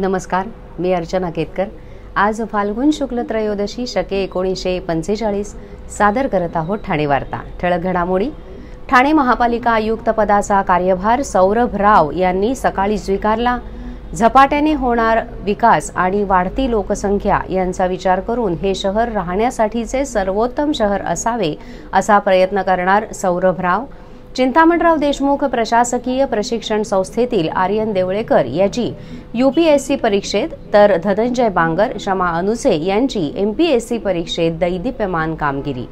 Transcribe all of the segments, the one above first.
नमस्कार, मी अर्चना केतकर। आज फाल्गुन शुक्ल त्रयोदशी शके 1945 सादर करत आहोत ठाणे वार्ता। ठळक घडामोडी। ठाणे महापालिका आयुक्त पदाचा कार्यभार सौरभ राव यांनी सकाळी स्वीकारला। झपाट्याने होणार विकास आणि वाढती लोकसंख्या यांचा विचार करून हे शहर राहण्यासाठीचे सर्वोत्तम शहर असावे असा प्रयत्न करणार सौरभ राव। चिंतामणराव देशमुख प्रशासकीय प्रशिक्षण संस्थेतील आर्यन देवळेकर याची यूपीएससी परीक्षेत तर धनंजय बांगर, शमा अनुसे यांची एमपीएससी परीक्षेत दैदिप्यमान कामगिरी।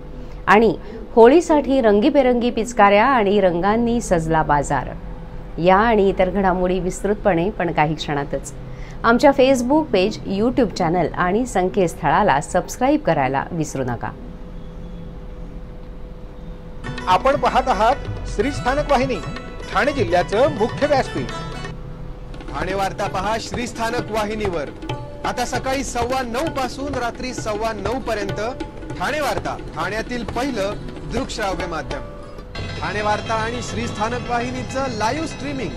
आणि होळीसाठी रंगीबेरंगी पिचकाऱ्या आणि रंगांनी सजला बाजार। या आणि इतर घडामोडी विस्तृतपणे पण काही क्षणातच आमच्या फेसबुक पेज, यूट्यूब चॅनल आणि संकेतस्थळाला सबस्क्राइब करायला विसरू नका। आपण पाहत आहात श्री स्थानक वाहिनी, ठाणे जिल्ह्याचं मुख्य व्यासपीठ। ठाणे वार्ता पहा श्री स्थानक वाहिनीवर। आता सकाळी 9:15 पासून रात्री 9:15 पर्यंत ठाणे वार्ता, ठाण्यातील पहिलं दृकश्राव्य माध्यम। ठाणे वार्ता आणि श्री स्थानक वाहिनीचं लाईव्ह स्ट्रीमिंग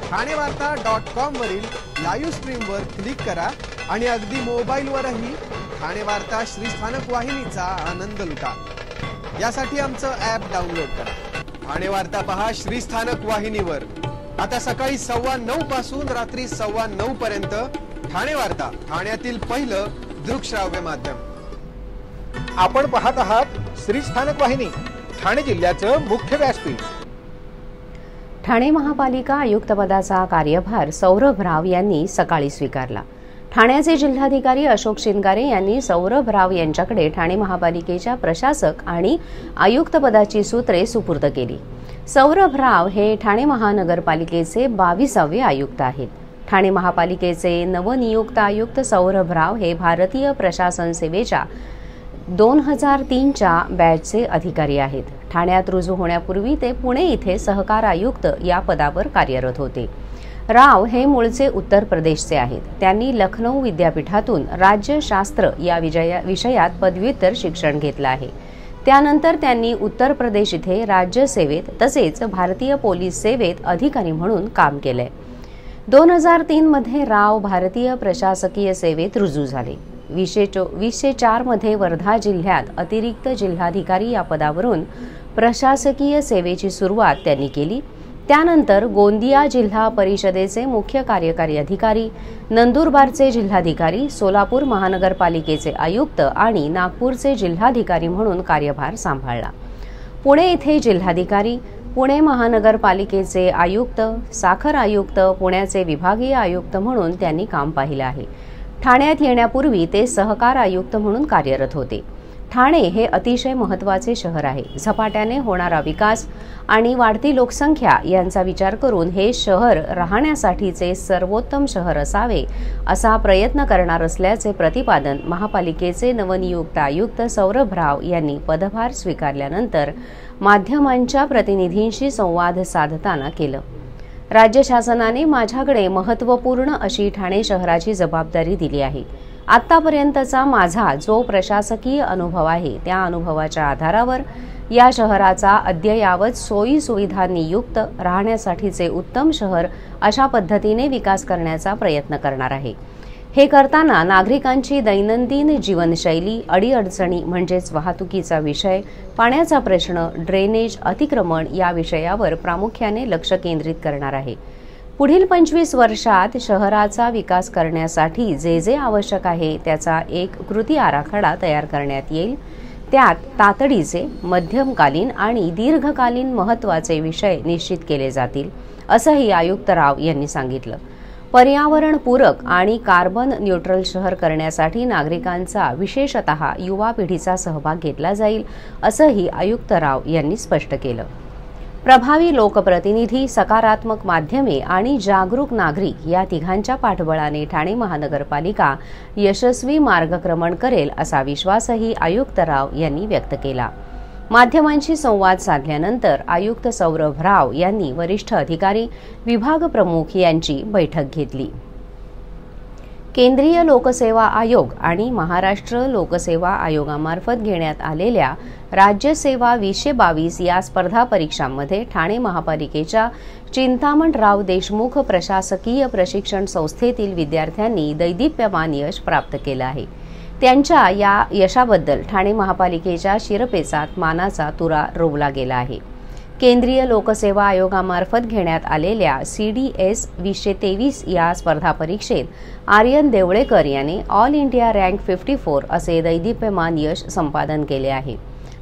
ठाणेवार्ता.com वरील लाईव्ह स्ट्रीमवर क्लिक करा आणि अगदी मोबाईलवरही ठाणे वार्ता श्री स्थानक वाहिनीचा आनंद लुटा। यासाठी आमचं ॲप डाउनलोड करा। ठाणे वार्ता पहा श्री स्थानक वाहिनीवर। आता सकाळी 9:15 पासून रात्री 9:15 पर्यंत ठाणे वार्ता, ठाण्यातील पहिलं दृकश्राव्य माध्यम। आपण पाहत आहात श्री स्थानक वाहिनी, ठाणे जिल्ह्याचं मुख्य व्यासपीठ। ठाणे महापालिका आयुक्त पदाचा कार्यभार सौरभ राव यांनी सकाळी स्वीकारला। ठाण्याचे जिल्हाधिकारी अशोक शिंगारे यांनी सौरभ राव यांच्याकडे ठाणे महापालिकेच्या प्रशासक आणि आयुक्त पदाची सूत्रे सुपूर्द केली। सौरभ राव हे ठाणे महानगरपालिकेचे 22वे आयुक्त आहेत। ठाणे महापालिकेचे नवनियुक्त आयुक्त सौरभ राव हे भारतीय प्रशासन सेवेच्या 2003च्या बॅचचे अधिकारी आहेत। ठाण्यात रुजू होण्यापूर्वी ते पुणे इथे सहकार आयुक्त या पदावर कार्यरत होते। राव हे मूळचे उत्तर प्रदेशचे आहेत। त्यांनी लखनौ विद्यापीठातून राज्यशास्त्र या विषयात पदव्युत्तर शिक्षण घेतलं आहे। त्यानंतर त्यांनी उत्तर प्रदेश इथे राज्य सेवेत तसेच भारतीय पोलीस सेवेत अधिकारी म्हणून काम केले। 2003 मध्ये राव भारतीय प्रशासकीय सेवेत रुजू झाले। 2004 मध्ये वर्धा जिल्ह्यात अतिरिक्त जिल्हाधिकारी या पदावरून प्रशासकीय सेवेची सुरुवात त्यांनी केली। त्यानंतर गोंदिया जिल्हा परिषदेचे मुख्य कार्यकारी अधिकारी, नंदुरबारचे जिल्हाधिकारी, सोलापूर महानगरपालिकेचे आयुक्त आणि नागपूरचे जिल्हाधिकारी म्हणून कार्यभार सांभाळला। पुणे येथे जिल्हाधिकारी, पुणे महानगरपालिकेचे आयुक्त, साखर आयुक्त, पुण्याचे विभागीय आयुक्त म्हणून त्यांनी काम पाहिलं आहे। ठाण्यात येण्यापूर्वी ते सहकार आयुक्त म्हणून कार्यरत होते। ठाणे हे अतिशय महत्त्वाचे शहर आहे। झपाट्याने होणारा विकास आणि वाढती लोकसंख्या यांचा विचार करून हे शहर राहण्यासाठीचे सर्वोत्तम शहर असावे असा प्रयत्न करणार असल्याचे प्रतिपादन महापालिकेचे नवनियुक्त आयुक्त सौरभ राव यांनी पदभार स्वीकारल्यानंतर माध्यमांच्या प्रतिनिधींशी संवाद साधताना केलं। राज्य शासनाने माझ्याकडे महत्त्वपूर्ण अशी ठाणे शहराची जबाबदारी दिली आहे। आतापर्यंतचा माझा जो प्रशासकीय अनुभव आहे त्या अनुभवाच्या आधारावर या शहराचा अद्ययावत सोयी सुविधांनी युक्त राहण्यासाठीचे उत्तम शहर अशा पद्धतीने विकास करण्याचा प्रयत्न करणार आहे। हे करताना नागरिकांची दैनंदिन जीवनशैली, अडीअडचणी म्हणजेच वाहतुकीचा विषय, पाण्याचा प्रश्न, ड्रेनेज, अतिक्रमण या विषयावर प्रामुख्याने लक्ष केंद्रित करणार आहे। पुढील 25 वर्षात शहराचा विकास करण्यासाठी जे जे आवश्यक आहे त्याचा एक कृती आराखडा तयार करण्यात येईल। त्यात तातडीचे, मध्यमकालीन आणि दीर्घकालीन महत्त्वाचे विषय निश्चित केले जातील, असंही आयुक्त राव यांनी सांगितलं। पर्यावरणपूरक आणि कार्बन न्यूट्रल शहर करण्यासाठी नागरिकांचा, विशेषतः युवा पिढीचा सहभाग घेतला जाईल, असंही आयुक्त राव यांनी स्पष्ट केलं। प्रभावी लोकप्रतिनिधी, सकारात्मक माध्यमे आणि जागरूक नागरिक या तिघांच्या पाठबळाने ठाणे महानगरपालिका यशस्वी मार्गक्रमण करेल असा विश्वासही आयुक्त राव यांनी व्यक्त केला। माध्यमांशी संवाद साधल्यानंतर आयुक्त सौरभ राव यांनी वरिष्ठ अधिकारी, विभाग प्रमुख यांची बैठक घेतली। केंद्रीय लोकसेवा आयोग आणि महाराष्ट्र लोकसेवा आयोगामार्फत घेण्यात आलेल्या राज्य सेवा 2022 या स्पर्धा परीक्षांमध्ये ठाणे महापालिकेच्या चिंतामणराव देशमुख प्रशासकीय प्रशिक्षण संस्थेतील विद्यार्थ्यांनी दैदिप्यमान यश प्राप्त केलं आहे। त्यांच्या या यशाबद्दल ठाणे महापालिकेच्या शिरपेचात मानाचा तुरा रोवला गेला आहे। केंद्रीय लोकसेवा आयोगामार्फत घेण्यात आलेल्या CDS 2023 या स्पर्धा परीक्षेत आर्यन देवळेकर यांनी ऑल इंडिया रँक 54 असे दैदिप्यमान यश संपादन केले आहे।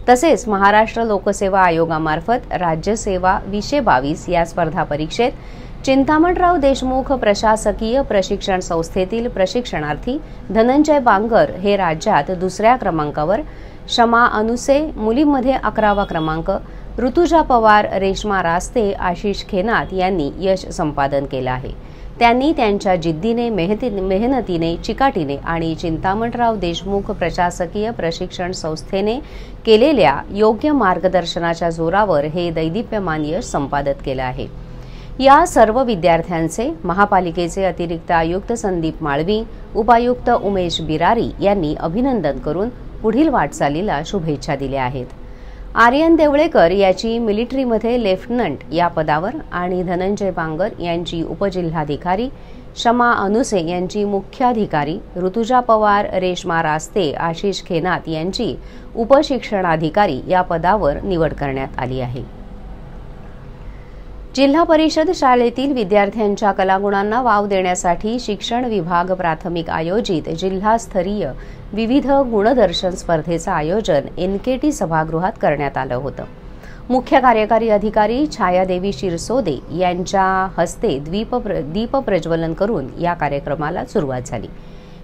तसेच महाराष्ट्र लोकसेवा आयोगामार्फत राज्य सेवा 2022 या स्पर्धा परीक्षेत चिंतामणराव देशमुख प्रशासकीय प्रशिक्षण संस्थेतील प्रशिक्षणार्थी धनंजय बांगर हे राज्यात दुसऱ्या क्रमांकावर, शमा अनुसे मुलींमध्ये 11वा क्रमांक, ऋतुजा पवार, रेश्मा रास्ते, आशिष खेनात यांनी यश संपादन केलं आहे। त्यांनी त्यांच्या जिद्दीने, मेहनतीने, चिकाटीने आणि चिंतामणराव देशमुख प्रशासकीय प्रशिक्षण संस्थेने केलेल्या योग्य मार्गदर्शनाच्या जोरावर हे दैदिप्यमान यश संपादित केलं आहे। या सर्व विद्यार्थ्यांचे महापालिकेचे अतिरिक्त आयुक्त संदीप माळवी, उपायुक्त उमेश बिरारी यांनी अभिनंदन करून पुढील वाटचालीला शुभेच्छा दिल्या आहेत। आर्यन देवळेकर याची मिलिटरीमध्ये लेफ्टनंट या पदावर आणि धनंजय बांगर यांची उपजिल्हाधिकारी, शमा अनुसे यांची मुख्याधिकारी, ऋतुजा पवार, रेश्मा रास्ते, आशिष खेनात यांची उपशिक्षणाधिकारी या पदावर निवड करण्यात आली आहे। जिल्हा परिषद शाळेतील विद्यार्थ्यांच्या कलागुणांना वाव देण्यासाठी शिक्षण विभाग प्राथमिक आयोजित जिल्हास्तरीय विविध गुणदर्शन स्पर्धेचं आयोजन NKT सभागृहात करण्यात आलं होतं। मुख्य कार्यकारी अधिकारी छायादेवी शिरसोदे यांच्या हस्ते दीप प्रज्वलन करून या कार्यक्रमाला सुरुवात झाली।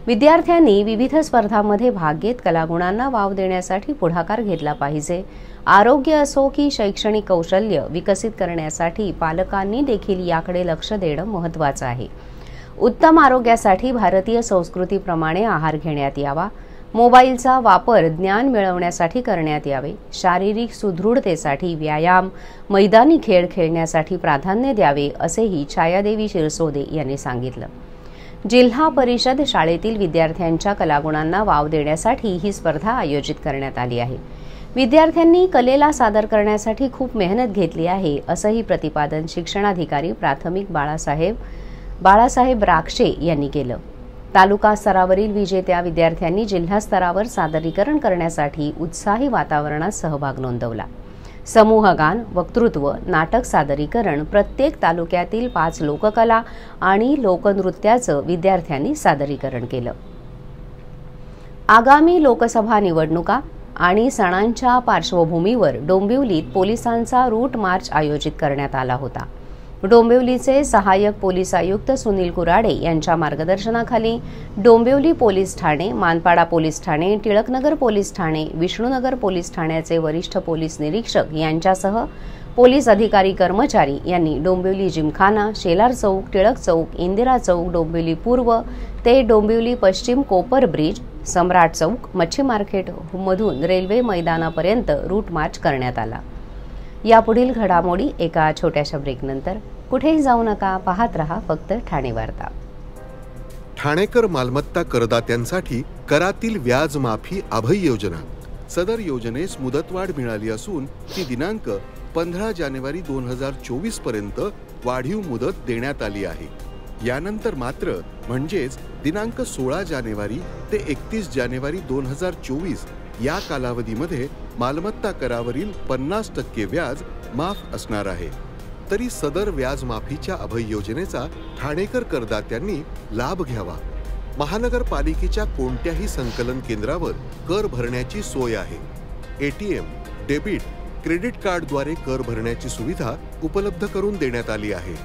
विद्यार्थ्यांनी विविध स्पर्धांमध्ये भाग घेत कलागुणांना वाव देण्यासाठी पुढाकार घेतला पाहिजे। आरोग्य असो की शैक्षणिक कौशल्य विकसित करण्यासाठी पालकांनी देखील याकडे लक्ष देणं महत्त्वाचं आहे। उत्तम आरोग्यासाठी भारतीय संस्कृतीप्रमाणे आहार घेण्यात यावा, मोबाईलचा वापर ज्ञान मिळवण्यासाठी करण्यात यावे, शारीरिक सुदृढतेसाठी व्यायाम, मैदानी खेळ खेळण्यासाठी प्राधान्य द्यावे असेही छायादेवी शिरसोदे यांनी सांगितलं। जिल्हा परिषद शाळेतील विद्यार्थ्यांच्या कलागुणांना वाव देण्यासाठी ही स्पर्धा आयोजित करण्यात आली आहे। विद्यार्थ्यांनी कलेला सादर करण्यासाठी खूप मेहनत घेतली आहे असंही प्रतिपादन शिक्षणाधिकारी प्राथमिक बाळासाहेब राक्षे यांनी केलं। तालुका स्तरावरील विजेत्या विद्यार्थ्यांनी जिल्हा स्तरावर सादरीकरण करण्यासाठी उत्साही वातावरणात सहभाग नोंदवला। समूहगान, वक्तृत्व, नाटक सादरीकरण, प्रत्येक तालुक्यातील 5 लोककला आणि लोकनृत्याचं विद्यार्थ्यांनी सादरीकरण केलं। आगामी लोकसभा निवडणुका आणि सणांच्या पार्श्वभूमीवर डोंबिवलीत पोलिसांचा रूट मार्च आयोजित करण्यात आला होता। डोंबिवलीचे सहाय्यक पोलीस आयुक्त सुनील कुराडे यांच्या मार्गदर्शनाखाली Dombivli police Thane, Manpada police Thane, Tilaknagar police Thane, Vishnunagar police ठाण्याचे वरिष्ठ पोलीस निरीक्षक यांच्यासह पोलीस अधिकारी कर्मचारी यांनी डोंबिवली जिमखाना, शेलार चौक, टिळक चौक, इंदिरा चौक, डोंबिवली पूर्व ते डोंबिवली पश्चिम कोपर ब्रिज, सम्राट चौक, मच्छी मार्केट मधून रेल्वे मैदानापर्यंत रूट मार्च करण्यात आला। यापुढील घडामोडी एका छोट्याशा ब्रेकनंतर। कुठेही जाऊ नका, पाहत रहा फक्त ठाणे वार्ता। ठाणेकर मालमत्ता करदात्यांसाठी करातील व्याज माफी अभय योजना। सदर योजनेस मुदतवाढ मिळाली असून ती दिनांक 15 जानेवारी 2024 पर्यंत वाढीव मुदत देण्यात आली आहे। यानंतर मात्र म्हणजेच दिनांक 16 जानेवारी ते 31 जानेवारी 2024 या कालावधीमध्ये मालमत्ता करावरील 50% व्याज माफ असणार आहे। तरी सदर व्याज माफीच्या अभय योजनेचा ठाणेकर करदात्यांनी लाभ घ्यावा। महानगरपालिकेच्या कोणत्याही संकलन केंद्रावर कर भरण्याची सोय आहे। ATM, डेबिट, क्रेडिट कार्डद्वारे कर भरण्याची सुविधा उपलब्ध करून देण्यात आली आहे।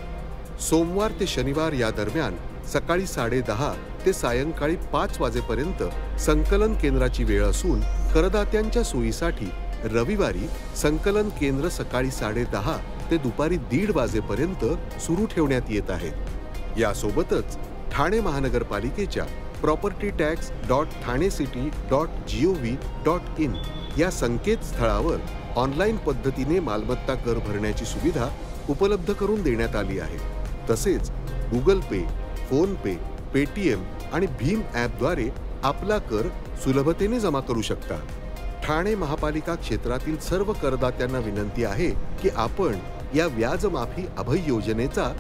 सोमवार ते शनिवार या दरम्यान सकाळी 10:30 ते सायंकाळी 5 वाजेपर्यंत संकलन केंद्राची वेळ असून करदात्यांच्या सोयीसाठी रविवारी संकलन केंद्र सकाळी 10:30 ते दुपारी 1:30 वाजेपर्यंत सुरू ठेवण्यात येत आहे। यासोबतच ठाणे महानगरपालिकेच्या propertytax.thanecity.gov.in या संकेतस्थळावर ऑनलाईन पद्धतीने मालमत्ता कर भरण्याची सुविधा उपलब्ध करून देण्यात आली आहे। तसेच गुगल पे, फोन पे, पेटीएम आणि भीम ॲपद्वारे आपला कर सुलभतेने जमा करू शकता। ठाणे महापालिका क्षेत्रातील सर्व करदात्यांना विनंती आहे की आपण या व्याज माफी अभय योजनेचा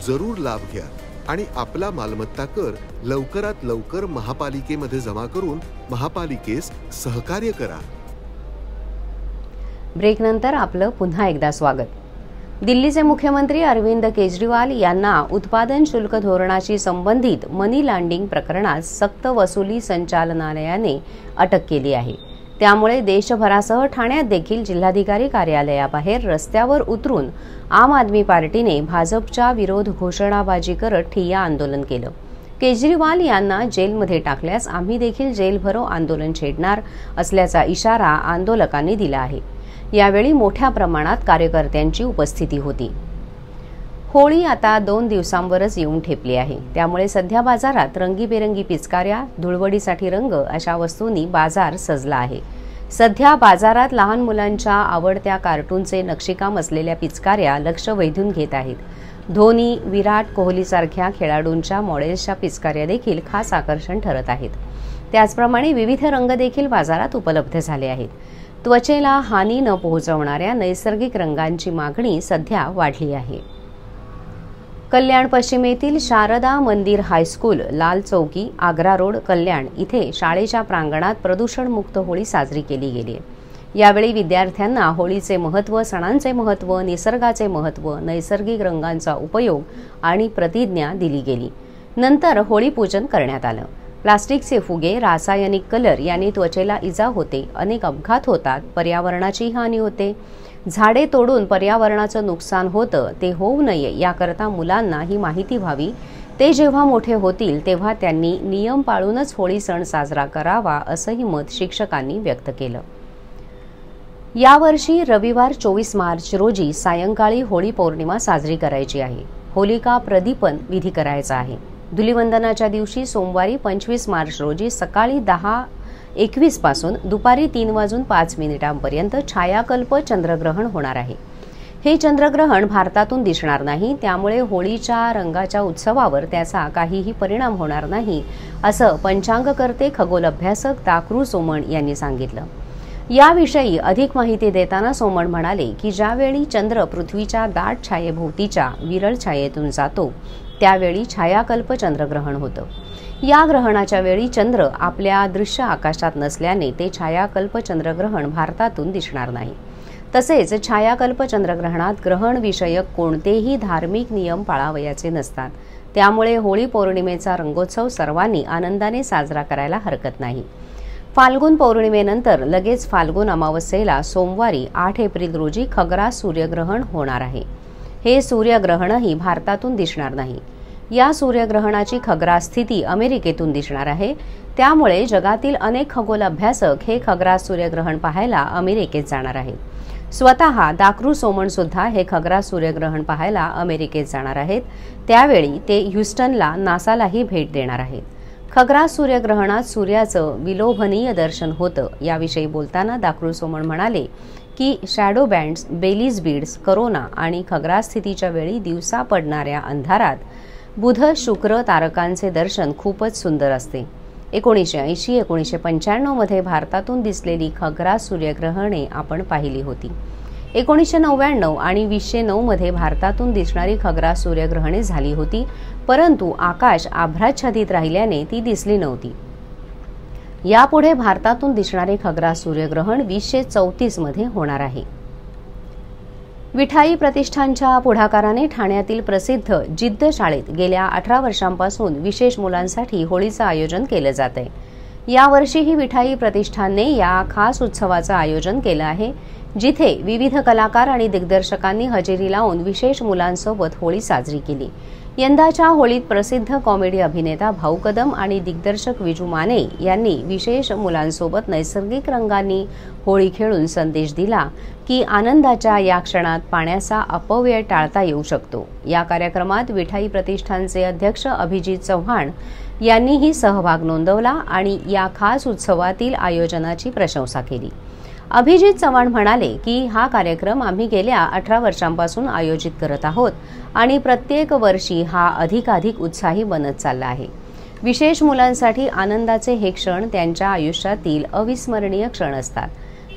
जरूर लाभ घ्या आणि आपला मालमत्ता कर लवकरात लवकर महापालिकेमध्ये जमा करून महापालिकेस सहकार्य करा। ब्रेक नंतर आपलं पुन्हा एकदा स्वागत। दिल्लीचे मुख्यमंत्री अरविंद केजरीवाल यांना उत्पादन शुल्क धोरणाशी संबंधित मनी लॉन्ड्रिंग प्रकरणात सक्त वसुली संचालनालयाने अटक केली आहे। त्यामुळे देशभरासह ठाण्यात देखील जिल्हाधिकारी कार्यालयाबाहेर रस्त्यावर उतरून आम आदमी पार्टीने भाजपच्या विरोध घोषणाबाजी करत ठिय्या आंदोलन केलं। केजरीवाल यांना जेलमध्ये टाकल्यास आम्ही देखील जेलभरो आंदोलन छेडणार असल्याचा इशारा आंदोलकांनी दिला आहे। यावेळी मोठ्या प्रमाणात कार्यकर्त्यांची उपस्थिती होती। होळी आता 2 दिवसांवरच येऊन ठेपली आहे, त्यामुळे सध्या बाजारात रंगीबेरंगी पिचकाऱ्या, धुळवडीसाठी रंग अशा वस्तूंनी बाजार सजला आहे। सध्या बाजारात लहान मुलांच्या आवडत्या कार्टूनचे नक्षीकाम असलेल्या पिचकाऱ्या लक्ष वेधून घेत आहेत। धोनी, विराट कोहलीसारख्या खेळाडूंच्या मॉडेल्सच्या पिचकाऱ्या देखील खास आकर्षण ठरत आहेत। त्याचप्रमाणे विविध रंग देखील बाजारात उपलब्ध झाले आहेत। त्वचेला हानी न पोहोचवणाऱ्या नैसर्गिक रंगांची मागणी सध्या वाढली आहे। कल्याण पश्चिमेतील शारदा मंदिर हायस्कूल, लाल चौकी, आग्रा रोड, कल्याण इथे शाळेच्या प्रांगणात प्रदूषणमुक्त होळी साजरी केली गेली। यावेळी विद्यार्थ्यांना होळीचे महत्त्व, सणांचे महत्त्व, निसर्गाचे महत्त्व, नैसर्गिक रंगांचा उपयोग आणि प्रतिज्ञा दिली गेली। नंतर होळी पूजन करण्यात आलं। प्लास्टिकचे फुगे, रासायनिक कलर यांनी त्वचेला इजा होते, अनेक अपघात होतात, पर्यावरणाची हानी होते। झाडे तोडून पर्यावरणाचं नुकसान होतं, ते होऊ नये याकरता मुलांना ही माहिती व्हावी। ते जेव्हा मोठे होतील तेव्हा त्यांनी नियम पाळूनच होळी सण साजरा करावा असंही मत शिक्षकांनी व्यक्त केलं। यावर्षी रविवार 24 मार्च रोजी सायंकाळी होळी पौर्णिमा साजरी करायची आहे। होलिका प्रदीपन विधी करायचा आहे। धुलिवंदनाच्या दिवशी सोमवारी 25 मार्च रोजी सकाळी 10:21 पासून दुपारी 3:05 छायाकल्प चंद्रग्रहण होणार आहे। हे चंद्रग्रहण भारतातून दिसणार नाही, त्यामुळे होळीच्या रंगाच्या उत्सवावर त्याचा काहीही परिणाम होणार नाही असं पंचांगकर्ते खगोल अभ्यासक दाक्रू सोमण यांनी सांगितलं। याविषयी अधिक माहिती देताना सोमण म्हणाले की ज्यावेळी चंद्र पृथ्वीच्या दाट छायेभोवतीच्या विरळ छायेतून जातो त्यावेळी छायाकल्प चंद्रग्रहण होतं। या ग्रहणाच्या वेळी चंद्र आपल्या दृश्य आकाशात नसल्याने ते छायाकल्प चंद्रग्रहण भारतातून दिसणार नाही। तसेच छायाकल्प चंद्रग्रहणात ग्रहण विषयक कोणतेही धार्मिक नियम पाळावयाचे नसतात, त्यामुळे होळी पौर्णिमेचा रंगोत्सव सर्वांनी आनंदाने साजरा करायला हरकत नाही। फाल्गुन पौर्णिमेनंतर लगेच फाल्गुन अमावस्येला सोमवारी 8 एप्रिल रोजी खग्रास सूर्यग्रहण होणार आहे। हे सूर्यग्रहणही भारतातून दिसणार नाही। या सूर्यग्रहणाची खग्रास स्थिती अमेरिकेतून दिसणार आहे, त्यामुळे जगातील अनेक खगोल अभ्यासक हे खग्रास सूर्यग्रहण पाहायला अमेरिकेत जाणार आहेत। स्वतः दाक्रू सोमण सुद्धा हे खग्रास सूर्यग्रहण पाहायला अमेरिकेत जाणार आहेत। त्यावेळी ते ह्यूस्टनला नासालाही भेट देणार आहेत। खग्रास सूर्यग्रहणात सूर्याचं विलोभनीय दर्शन होतं। याविषयी बोलताना दाक्रू सोमण म्हणाले की शॅडो बँड्स, बेलीज बीड्स, करोना आणि खग्रास स्थितीच्या वेळी दिवसा पडणाऱ्या अंधारात बुध शुक्र तारकांचे दर्शन खूपच सुंदर असते। 1980-1995 मध्ये भारतातून दिसलेली खग्रास सूर्यग्रहणे आपण पाहिली होती। 1999 आणि 2009 मध्ये भारतातून दिसणारी खग्रास सूर्यग्रहणे झाली होती, परंतु आकाश आभ्राच्छादित राहिल्याने ती दिसली नव्हती। यापुढे भारतातून दिसणारे खग्रास सूर्यग्रहण 2034 मध्ये होणार आहे। विठाई प्रतिष्ठानच्या पुढाकाराने ठाण्यातील प्रसिद्ध जिद्द शाळेत गेल्या 18 वर्षांपासून विशेष मुलांसाठी होळीचं आयोजन केलं जात आहे। यावर्षीही विठाई प्रतिष्ठानने या खास उत्सवाचं आयोजन केलं आहे, जिथे विविध कलाकार आणि दिग्दर्शकांनी हजेरी लावून विशेष मुलांसोबत होळी साजरी केली। यंदाच्या होळीत प्रसिद्ध कॉमेडी अभिनेता भाऊ कदम आणि दिग्दर्शक विजू माने यांनी विशेष मुलांसोबत नैसर्गिक रंगांनी होळी खेळून संदेश दिला की आनंदाच्या या क्षणात पाण्याचा अपव्यय टाळता येऊ शकतो। या कार्यक्रमात विठाई प्रतिष्ठानचे अध्यक्ष अभिजित चव्हाण यांनीही सहभाग नोंदवला आणि या खास उत्सवातील आयोजनाची प्रशंसा केली। अभिजित चव्हाण म्हणाले की हा कार्यक्रम आम्ही गेल्या 18 वर्षांपासून आयोजित करत आहोत आणि प्रत्येक वर्षी हा अधिकाधिक उत्साही बनत चालला आहे। विशेष मुलांसाठी आनंदाचे हे क्षण त्यांच्या आयुष्यातील अविस्मरणीय क्षण असतात.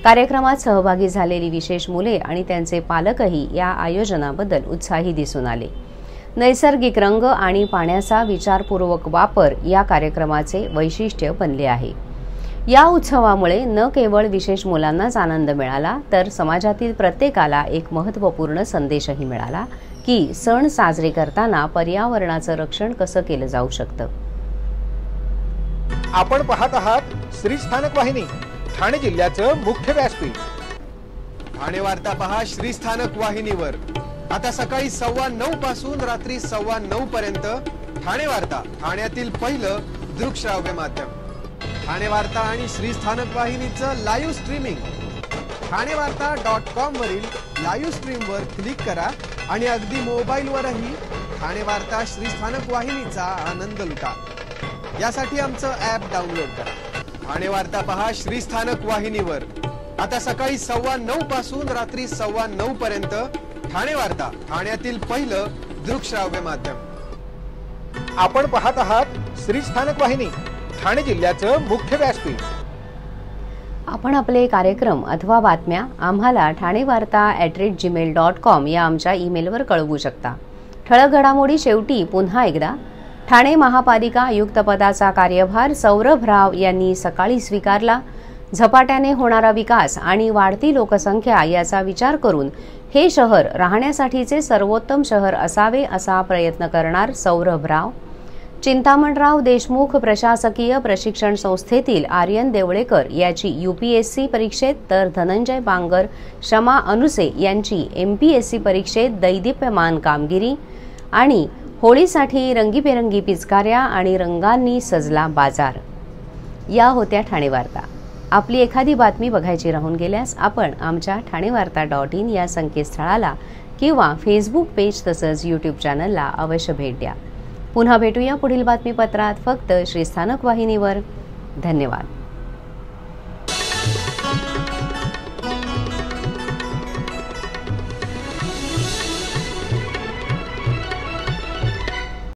कार्यक्रमात सहभागी झालेली विशेष मुले आणि त्यांचे पालकही या आयोजनाबद्दल उत्साही दिसून आले. नैसर्गिक रंग आणि पाण्याचा विचारपूर्वक वापर या कार्यक्रमाचे वैशिष्ट्य बनले आहे. या उत्सवामुळे न केवळ विशेष मुलांनाच आनंद मिळाला, तर समाजातील प्रत्येकाला एक महत्त्वपूर्ण संदेशही मिळाला की सण साजरे करताना पर्यावरणाचं रक्षण कसं केलं जाऊ शकतं. आपण पाहत आहात श्री स्थानक वाहिनी, ठाणे जिल्ह्याचं मुख्य व्यासपीठ. ठाणे वार्ता पहा श्री स्थानक वाहिनीवर. आता सकाळी 9:15 पासून रात्री 9:15 पर्यंत ठाणे वार्ता, ठाण्यातील पहिलं दृकश्राव्य माध्यम. ठाणे वार्ता आणि श्री स्थानक वाहिनीचं लाईव्ह स्ट्रीमिंग ठाणेवार्ता.com वरील लाईव्ह स्ट्रीमवर क्लिक करा आणि अगदी मोबाईलवरही ठाणे वार्ता श्री स्थानक वाहिनीचा आनंद लुटा. यासाठी आमचं ॲप डाउनलोड करा. ठाणे वार्ता पहा श्री स्थानक वाहिनीवर. आता सकाळी 9:15 पासून रात्री 9:15 पर्यंत ठाणे वार्ता, ठाण्यातील पहिलं दृकश्राव्य माध्यम. आपण पाहत आहात श्री स्थानक वाहिनी, ठाणे जिल्ह्याचं मुख्य व्यासपीठ. आपण आपले कार्यक्रम अथवा बातम्या आम्हाला ठाणेवार्ता@gmail.com या आमच्या ईमेलवर कळवू शकता. ठळक घडामोडी शेवटी पुन्हा एकदा. ठाणे महापालिका आयुक्तपदाचा कार्यभार सौरभ राव यांनी सकाळी स्वीकारला. झपाट्याने होणारा विकास आणि वाढती लोकसंख्या याचा विचार करून हे शहर राहण्यासाठीचे सर्वोत्तम शहर असावे असा प्रयत्न करणार सौरभ राव. चिंतामणराव देशमुख प्रशासकीय प्रशिक्षण संस्थेतील आर्यन देवळेकर याची UPSC परीक्षेत, तर धनंजय बांगर, शमा अनुसे यांची MPSC परीक्षेत दैदिप्यमान कामगिरी. आणि होळीसाठी रंगीबेरंगी पिचकाऱ्या आणि रंगांनी सजला बाजार. या होत्या ठाणे वार्ता. आपली एखादी बातमी बघायची राहून गेल्यास आपण आमच्या ठाणेवार्ता.in या संकेतस्थळाला किंवा फेसबुक पेज तसंच YouTube चॅनलला अवश्य भेट द्या. पुन्हा भेटूया पुढील बातमीपत्रात, फक्त श्री स्थानक वाहिनीवर. धन्यवाद.